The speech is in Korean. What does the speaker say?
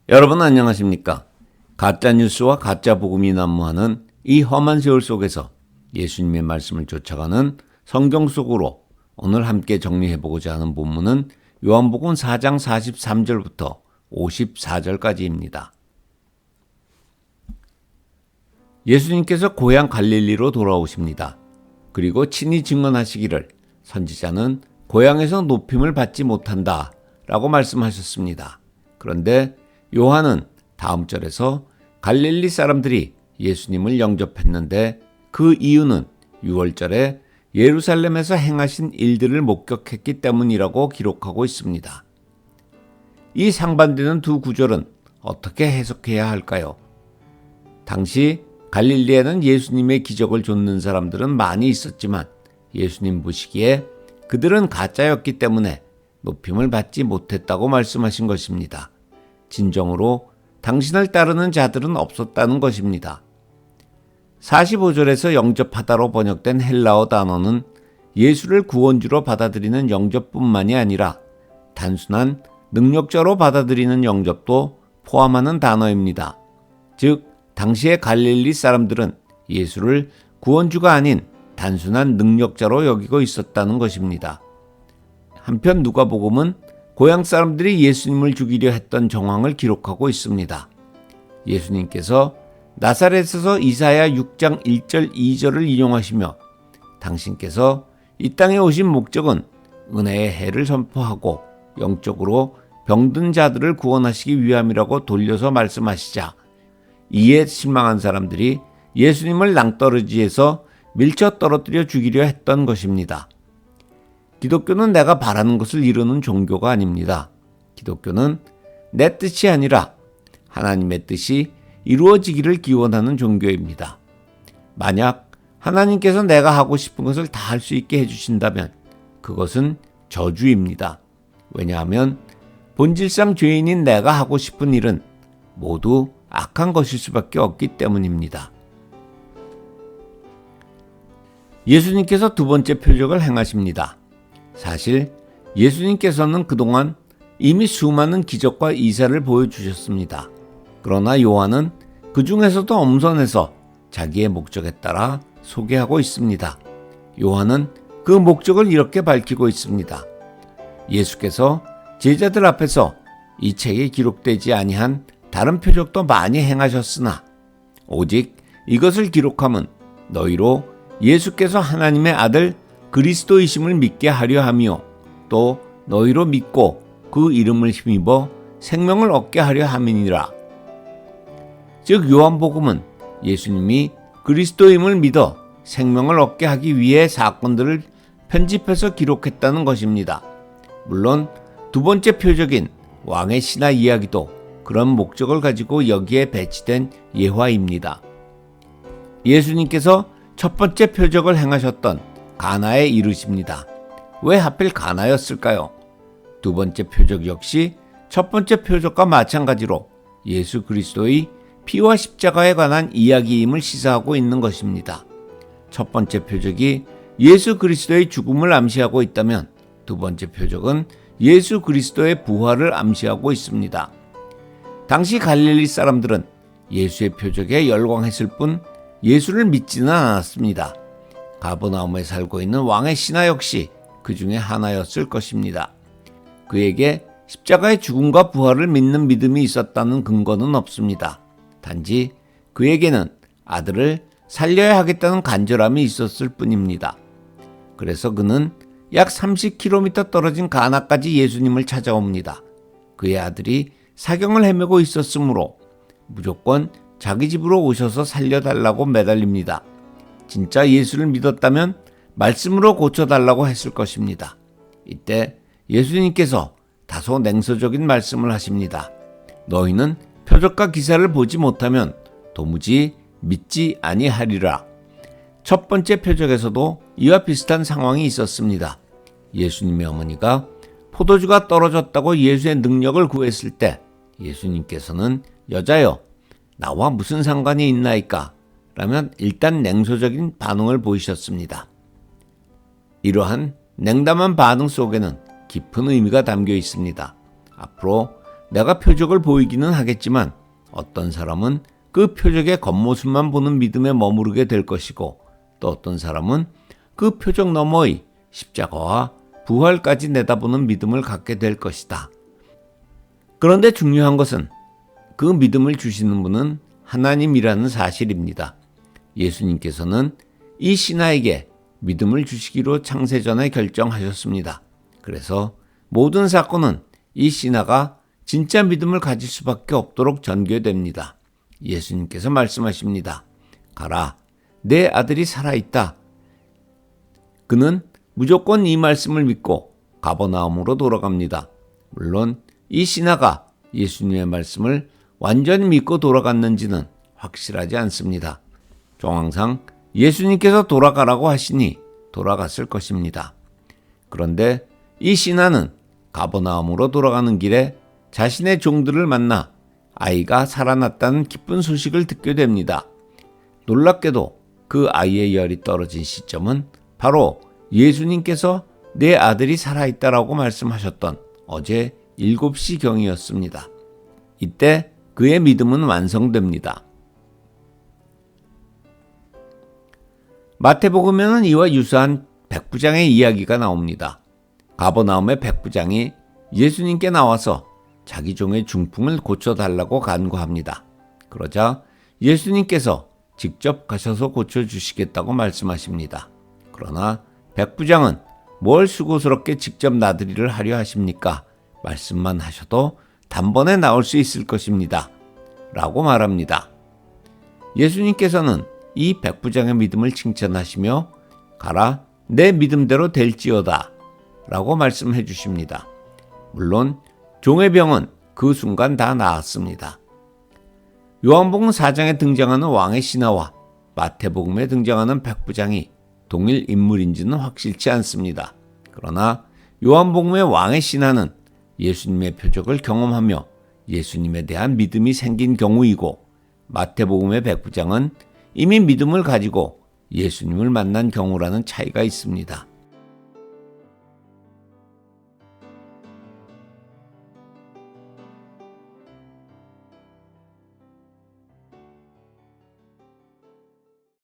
여러분 안녕하십니까? 가짜뉴스와 가짜복음이 난무하는 이 험한 세월 속에서 예수님의 말씀을 쫓아가는 성경 속으로 오늘 함께 정리해보고자 하는 본문은 요한복음 4장 43절부터 54절까지입니다. 예수님께서 고향 갈릴리로 돌아오십니다. 그리고 친히 증언하시기를 선지자는 고향에서 높임을 받지 못한다 라고 말씀하셨습니다. 그런데 요한은 다음 절에서 갈릴리 사람들이 예수님을 영접했는데 그 이유는 6월절에 예루살렘에서 행하신 일들을 목격했기 때문이라고 기록하고 있습니다. 이 상반되는 두 구절은 어떻게 해석해야 할까요? 당시 갈릴리에는 예수님의 기적을 좇는 사람들은 많이 있었지만 예수님 보시기에 그들은 가짜였기 때문에 높임을 받지 못했다고 말씀하신 것입니다. 진정으로 당신을 따르는 자들은 없었다는 것입니다. 45절에서 영접하다로 번역된 헬라어 단어는 예수를 구원주로 받아들이는 영접뿐만이 아니라 단순한 능력자로 받아들이는 영접도 포함하는 단어입니다. 즉, 당시의 갈릴리 사람들은 예수를 구원주가 아닌 단순한 능력자로 여기고 있었다는 것입니다. 한편 누가복음은 고향 사람들이 예수님을 죽이려 했던 정황을 기록하고 있습니다. 예수님께서 나사렛에서 이사야 6장 1절 2절을 인용하시며 당신께서 이 땅에 오신 목적은 은혜의 해를 선포하고 영적으로 병든 자들을 구원하시기 위함이라고 돌려서 말씀하시자 이에 실망한 사람들이 예수님을 낭떠러지에서 밀쳐 떨어뜨려 죽이려 했던 것입니다. 기독교는 내가 바라는 것을 이루는 종교가 아닙니다. 기독교는 내 뜻이 아니라 하나님의 뜻이 이루어지기를 기원하는 종교입니다. 만약 하나님께서 내가 하고 싶은 것을 다 할 수 있게 해주신다면 그것은 저주입니다. 왜냐하면 본질상 죄인인 내가 하고 싶은 일은 모두 악한 것일 수밖에 없기 때문입니다. 예수님께서 두 번째 표적을 행하십니다. 사실 예수님께서는 그동안 이미 수많은 기적과 이사를 보여주셨습니다. 그러나 요한은 그 중에서도 엄선해서 자기의 목적에 따라 소개하고 있습니다. 요한은 그 목적을 이렇게 밝히고 있습니다. 예수께서 제자들 앞에서 이 책에 기록되지 아니한 다른 표적도 많이 행하셨으나 오직 이것을 기록함은 너희로 예수께서 하나님의 아들 그리스도이심을 믿게 하려 하며 또 너희로 믿고 그 이름을 힘입어 생명을 얻게 하려 함이니라. 즉 요한복음은 예수님이 그리스도임을 믿어 생명을 얻게 하기 위해 사건들을 편집해서 기록했다는 것입니다. 물론 두 번째 표적인 왕의 신하 이야기도 그런 목적을 가지고 여기에 배치된 예화입니다. 예수님께서 첫 번째 표적을 행하셨던 가나에 이르십니다. 왜 하필 가나였을까요? 두 번째 표적 역시 첫 번째 표적과 마찬가지로 예수 그리스도의 피와 십자가에 관한 이야기임을 시사하고 있는 것입니다. 첫 번째 표적이 예수 그리스도의 죽음을 암시하고 있다면 두 번째 표적은 예수 그리스도의 부활을 암시하고 있습니다. 당시 갈릴리 사람들은 예수의 표적에 열광했을 뿐 예수를 믿지는 않았습니다. 가버나움에 살고 있는 왕의 신하 역시 그 중에 하나였을 것입니다. 그에게 십자가의 죽음과 부활을 믿는 믿음이 있었다는 근거는 없습니다. 단지 그에게는 아들을 살려야 하겠다는 간절함이 있었을 뿐입니다. 그래서 그는 약 30km 떨어진 가나까지 예수님을 찾아옵니다. 그의 아들이 사경을 헤매고 있었으므로 무조건 자기 집으로 오셔서 살려달라고 매달립니다. 진짜 예수를 믿었다면 말씀으로 고쳐달라고 했을 것입니다. 이때 예수님께서 다소 냉소적인 말씀을 하십니다. 너희는 표적과 기사를 보지 못하면 도무지 믿지 아니하리라. 첫 번째 표적에서도 이와 비슷한 상황이 있었습니다. 예수님의 어머니가 포도주가 떨어졌다고 예수의 능력을 구했을 때 예수님께서는 여자여 나와 무슨 상관이 있나이까? 라면 일단 냉소적인 반응을 보이셨습니다. 이러한 냉담한 반응 속에는 깊은 의미가 담겨 있습니다. 앞으로 내가 표적을 보이기는 하겠지만 어떤 사람은 그 표적의 겉모습만 보는 믿음에 머무르게 될 것이고 또 어떤 사람은 그 표적 너머의 십자가와 부활까지 내다보는 믿음을 갖게 될 것이다. 그런데 중요한 것은 그 믿음을 주시는 분은 하나님이라는 사실입니다. 예수님께서는 이 신하에게 믿음을 주시기로 창세전에 결정하셨습니다. 그래서 모든 사건은 이 신하가 진짜 믿음을 가질 수밖에 없도록 전개됩니다. 예수님께서 말씀하십니다. 가라, 내 아들이 살아있다. 그는 무조건 이 말씀을 믿고 가버나움으로 돌아갑니다. 물론 이 신하가 예수님의 말씀을 완전히 믿고 돌아갔는지는 확실하지 않습니다. 정황상 예수님께서 돌아가라고 하시니 돌아갔을 것입니다. 그런데 이 신하는 가버나움으로 돌아가는 길에 자신의 종들을 만나 아이가 살아났다는 기쁜 소식을 듣게 됩니다. 놀랍게도 그 아이의 열이 떨어진 시점은 바로 예수님께서 내 아들이 살아있다라고 말씀하셨던 어제 7시경이었습니다. 이때 그의 믿음은 완성됩니다. 마태복음에는 이와 유사한 백부장의 이야기가 나옵니다. 가버나움의 백부장이 예수님께 나와서 자기 종의 중풍을 고쳐달라고 간구합니다. 그러자 예수님께서 직접 가셔서 고쳐주시겠다고 말씀하십니다. 그러나 백부장은 뭘 수고스럽게 직접 나들이를 하려 하십니까? 말씀만 하셔도 단번에 나올 수 있을 것입니다. 라고 말합니다. 예수님께서는 이 백부장의 믿음을 칭찬하시며 가라, 내 믿음대로 될지어다 라고 말씀해 주십니다. 물론 종의 병은 그 순간 다 나았습니다. 요한복음 4장에 등장하는 왕의 신하와 마태복음에 등장하는 백부장이 동일 인물인지는 확실치 않습니다. 그러나 요한복음의 왕의 신하는 예수님의 표적을 경험하며 예수님에 대한 믿음이 생긴 경우이고 마태복음의 백부장은 이미 믿음을 가지고 예수님을 만난 경우라는 차이가 있습니다.